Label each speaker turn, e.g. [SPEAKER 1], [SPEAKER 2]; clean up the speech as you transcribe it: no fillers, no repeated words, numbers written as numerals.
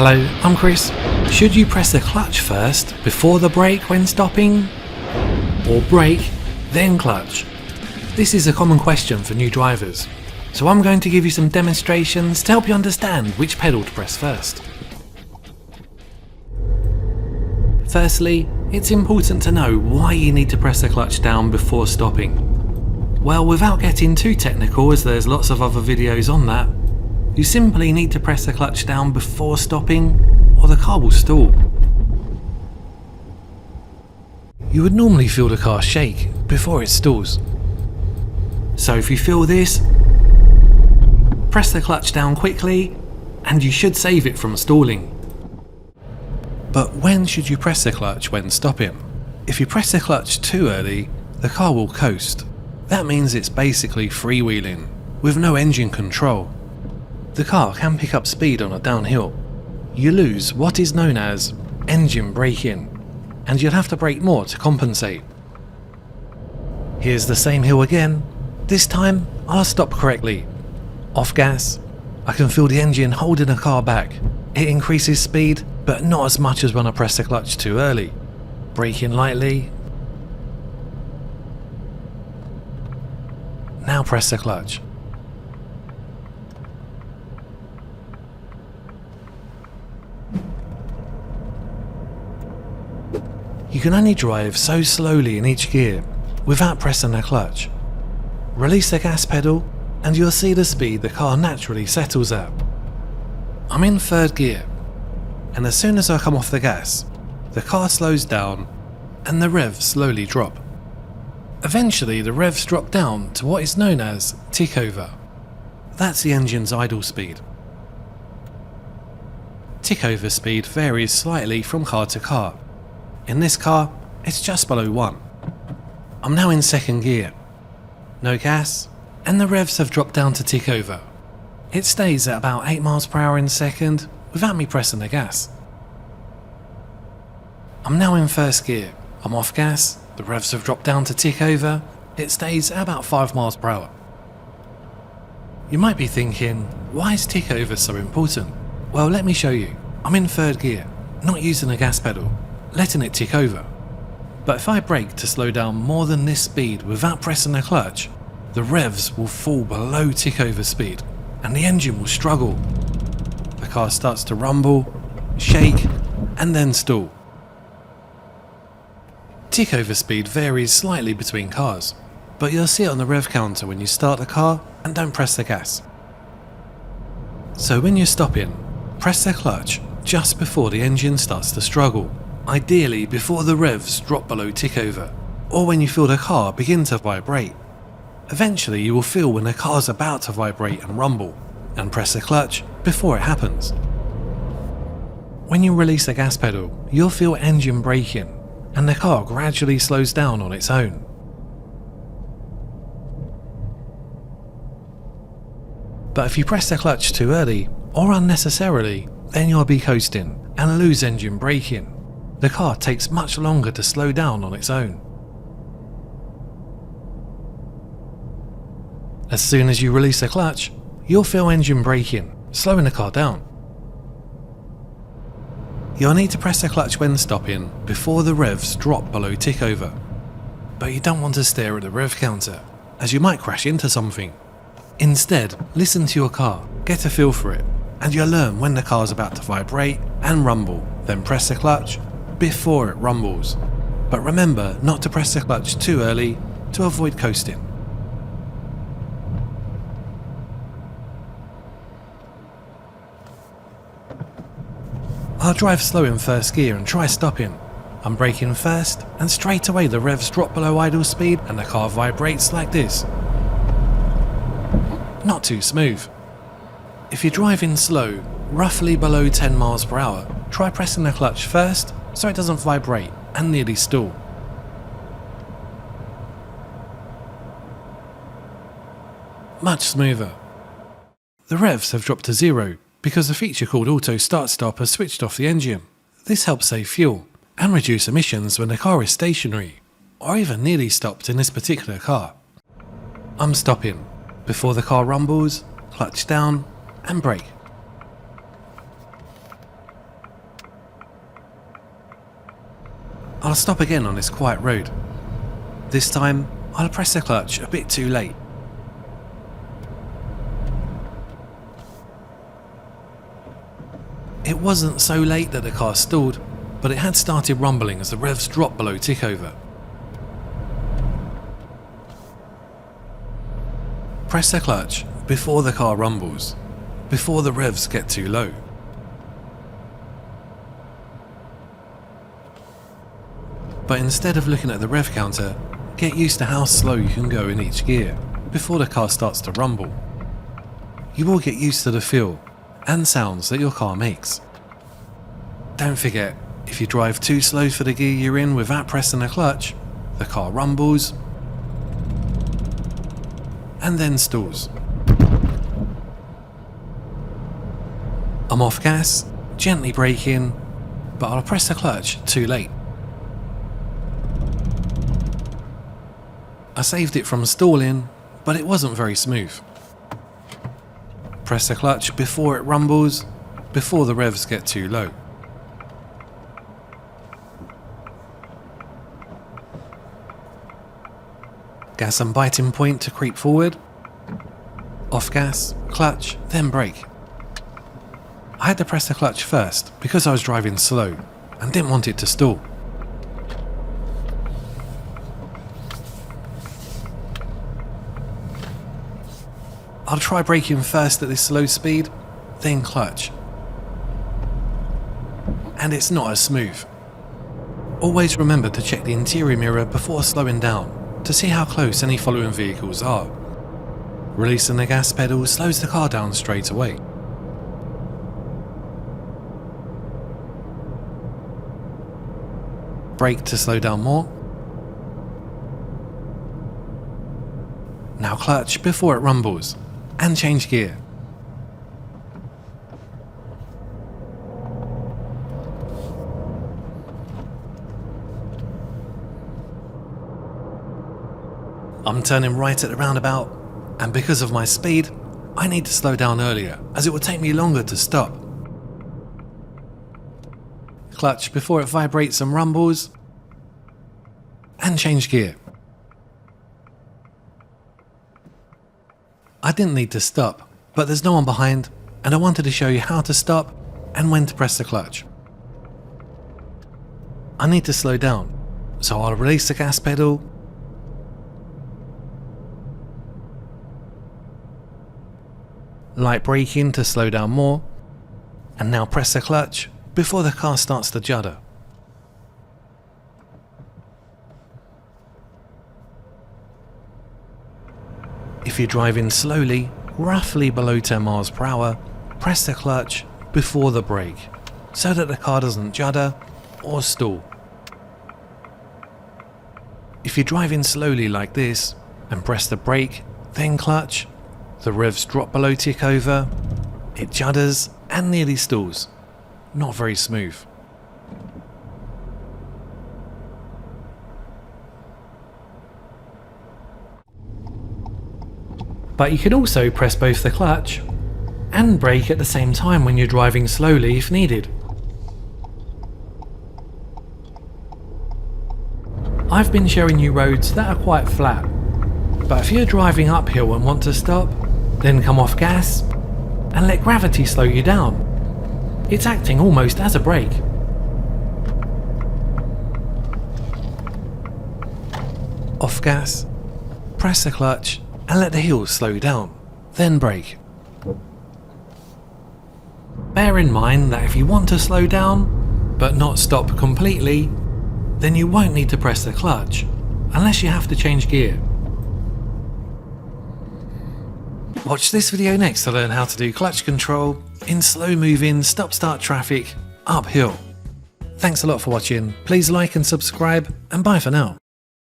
[SPEAKER 1] Hello, I'm Chris. Should you press the clutch first before the brake when stopping? Or brake, then clutch? This is a common question for new drivers, so I'm going to give you some demonstrations to help you understand which pedal to press first. Firstly, it's important to know why you need to press the clutch down before stopping. Well, without getting too technical, as there's lots of other videos on that, you simply need to press the clutch down before stopping, or the car will stall. You would normally feel the car shake before it stalls. So if you feel this, press the clutch down quickly, and you should save it from stalling. But when should you press the clutch when stopping? If you press the clutch too early, the car will coast. That means it's basically freewheeling, with no engine control. The car can pick up speed on a downhill. You lose what is known as engine braking, and you'll have to brake more to compensate. Here's the same hill again. This time, I'll stop correctly. Off gas, I can feel the engine holding the car back. It increases speed, but not as much as when I press the clutch too early. Braking lightly. Now press the clutch. You can only drive so slowly in each gear without pressing the clutch. Release the gas pedal and you'll see the speed the car naturally settles at. I'm in third gear, and as soon as I come off the gas, the car slows down and the revs slowly drop. Eventually the revs drop down to what is known as tick over. That's the engine's idle speed. Tick over speed varies slightly from car to car. In this car, it's just below 1. I'm now in second gear. No gas, and the revs have dropped down to tick over. It stays at about 8 miles per hour in second without me pressing the gas. I'm now in first gear. I'm off gas, the revs have dropped down to tick over. It stays at about 5 miles per hour. You might be thinking, why is tick over so important? Well, let me show you. I'm in third gear, not using the gas pedal, letting it tick over. But if I brake to slow down more than this speed without pressing the clutch, the revs will fall below tick over speed and the engine will struggle. The car starts to rumble, shake, and then stall. Tick over speed varies slightly between cars, but you'll see it on the rev counter when you start the car and don't press the gas. So when you're stopping, press the clutch just before the engine starts to struggle. Ideally before the revs drop below tick over, or when you feel the car begin to vibrate. Eventually you will feel when the car's about to vibrate and rumble, and press the clutch before it happens. When you release the gas pedal, you'll feel engine braking, and the car gradually slows down on its own. But if you press the clutch too early, or unnecessarily, then you'll be coasting and lose engine braking. The car takes much longer to slow down on its own. As soon as you release the clutch, you'll feel engine braking, slowing the car down. You'll need to press the clutch when stopping before the revs drop below tick over. But you don't want to stare at the rev counter, as you might crash into something. Instead, listen to your car, get a feel for it, and you'll learn when the car's about to vibrate and rumble, then press the clutch before it rumbles. But remember not to press the clutch too early to avoid coasting. I'll drive slow in first gear and try stopping. I'm braking first, and straight away the revs drop below idle speed and the car vibrates like this. Not too smooth. If you're driving slow, roughly below 10 miles per hour, try pressing the clutch first so it doesn't vibrate and nearly stall. Much smoother. The revs have dropped to 0 because a feature called Auto Start Stop has switched off the engine. This helps save fuel and reduce emissions when the car is stationary, or even nearly stopped in this particular car. I'm stopping. Before the car rumbles, clutch down and brake. I'll stop again on this quiet road. This time, I'll press the clutch a bit too late. It wasn't so late that the car stalled, but it had started rumbling as the revs dropped below tick over. Press the clutch before the car rumbles, before the revs get too low. But instead of looking at the rev counter, get used to how slow you can go in each gear before the car starts to rumble. You will get used to the feel and sounds that your car makes. Don't forget, if you drive too slow for the gear you're in without pressing the clutch, the car rumbles and then stalls. I'm off gas, gently braking, but I'll press the clutch too late. I saved it from stalling, but it wasn't very smooth. Press the clutch before it rumbles, before the revs get too low. Gas and biting point to creep forward. Off gas, clutch, then brake. I had to press the clutch first because I was driving slow and didn't want it to stall. I'll try braking first at this slow speed, then clutch. And it's not as smooth. Always remember to check the interior mirror before slowing down to see how close any following vehicles are. Releasing the gas pedal slows the car down straight away. Brake to slow down more. Now clutch before it rumbles, and change gear. I'm turning right at the roundabout, and because of my speed, I need to slow down earlier as it will take me longer to stop. Clutch before it vibrates and rumbles, and change gear. I didn't need to stop, but there's no one behind, and I wanted to show you how to stop and when to press the clutch. I need to slow down, so I'll release the gas pedal, light braking to slow down more, and now press the clutch before the car starts to judder. If you're driving slowly, roughly below 10 miles per hour, press the clutch before the brake so that the car doesn't judder or stall. If you're driving slowly like this and press the brake, then clutch, the revs drop below tick over, it judders and nearly stalls. Not very smooth. But you can also press both the clutch and brake at the same time when you're driving slowly if needed. I've been showing you roads that are quite flat, but if you're driving uphill and want to stop, then come off gas and let gravity slow you down. It's acting almost as a brake. Off gas, press the clutch and let the heels slow down, then brake. Bear in mind that if you want to slow down, but not stop completely, then you won't need to press the clutch, unless you have to change gear. Watch this video next to learn how to do clutch control in slow moving stop-start traffic uphill. Thanks a lot for watching, please like and subscribe, and bye for now.